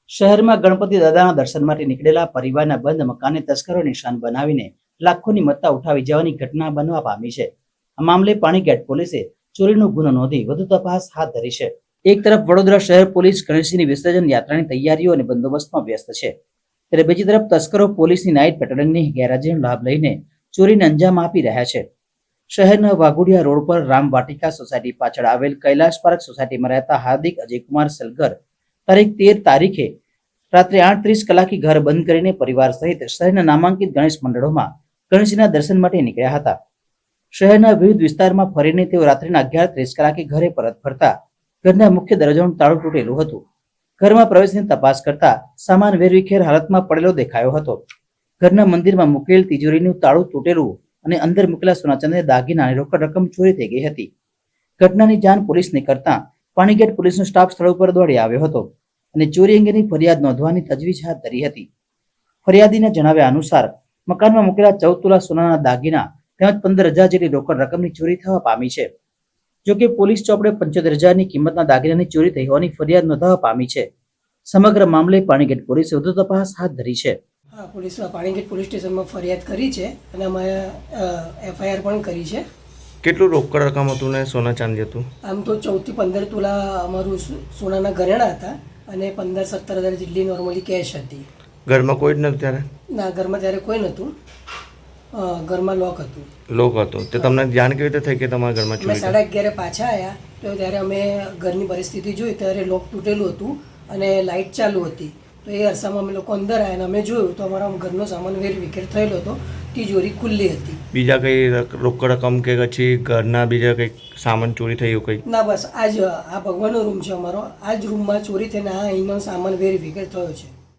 શહેરમાં ગણપતિ દાદાના દર્શન માટે નીકળેલા પરિવારના બંધ મકાનને તસ્કરો નિશાન બનાવીને લાખોની મત્તા ઉઠાવી જવાની ઘટના બનવા પામી છે. આ મામલે પાણીગેટ પોલીસે ચોરીનો ગુનો નોંધી વધુ તપાસ હાથ ધરી છે. એક તરફ વડોદરા શહેર પોલીસ ગણેશજીની વિસર્જન યાત્રાની તૈયારીઓ અને બંદોબસ્તમાં વ્યસ્ત છે, ત્યારે બીજી તરફ તસ્કરો પોલીસની નાઇટ પેટ્રોલિંગની ગેરહાજરીનો લાભ લઈને ચોરીને અંજામ આપી રહ્યા છે. શહેરના વાઘોડિયા રોડ પર રામ વાટિકા સોસાયટી પાછળ આવેલ કૈલાશ પાર્ક સોસાયટીમાં રહેતા હાર્દિક અજયકુમાર સલગર તારીખ 13 રાત્રે 8:30 કલાકે ઘર બંધ કરીને પરિવાર સહિત શહેરના નામાંકિત ગણેશ મંડળોમાં ગણેશજીના દર્શન માટે નીકળ્યા હતા. શહેરના વિવિધ વિસ્તારમાં ફરીને તેઓ રાત્રિના 11:30 કલાકે ઘરે પરત ફરતા ઘરના મુખ્ય દરવાજાનું તાળું તૂટેલું હતું. ઘરમાં પ્રવેશની તપાસ કરતા સામાન વેરવિખેર હાલતમાં પડેલો દેખાયો હતો. ઘરના મંદિરમાં મૂકેલ તિજોરીનું તાળું તૂટેલું અને અંદર મૂકેલા સોના ચાંદી દાગીના અને રોકડ રકમ ચોરી થઈ ગઈ હતી. ઘટનાની જાણ પોલીસને કરતા પાણીગેટ પોલીસનો સ્ટાફ સ્થળ ઉપર દોડી આવ્યો હતો અને ચોરી અંગેની ફરિયાદ નોંધવાની તજવીજ હાથ ધરી હતી. ફરિયાદીના જણાવ્યા અનુસાર મકાનમાં મૂકેલા 14 તોલા સોનાના દાગીના તેમજ 15,000 જેટલી રોકડ રકમની ચોરી થવા પામી છે. જોકે પોલીસ ચોપડે 75,000ની કિંમતના દાગીનાની ચોરી થઈ હોવાની ફરિયાદ નોંધવા પામી છે. સમગ્ર મામલે પાણીગેટ પોલીસે વધુ તપાસ હાથ ધરી છે. પોલીસ પાણીગેટ પોલીસ સ્ટેશનમાં ફરિયાદ કરી છે અને અમે એફઆઈઆર પણ કરી છે. કેટલું રોકડ રકમ હતું ને સોના ચાંદી હતું? આમ તો 14 થી 15 તોલા અમારું સોનાના ઘરેણા હતા અને 15-17 હજાર જેટલી નોર્મલી કેશ હતી. ઘરમાં કોઈ જ નહોતું ત્યારે? ના, ઘરમાં ત્યારે કોઈ નહોતું. ઘરમાં લોક હતું. લોક હતું. તે તમને જાણ કેવી રીતે થઈ કે તમારા ઘરમાં ચોરી? 11:30 પાછા આવ્યા તો ત્યારે અમે ઘરની પરિસ્થિતિ જોઈ ત્યારે લોક તૂટેલું હતું અને લાઇટ ચાલુ હતી. તો એ અરસામાં અમે લોકો અંદર આવ્યા અને અમે જોયું તો અમારા ઘરનો સામાન વેરવિખેર થયેલો હતો. તિજોરી ખુલ્લી હતી. બીજા કઈ રોકડ રકમ કે પછી ઘરના બીજા કઈ સામાન ચોરી થયું કઈ? ના, બસ આ ભગવાનનો રૂમ છે અમારો. આ જ રૂમમાં ચોરી થઈને અહીંનો સામાન વેરવિખેર થયો છે.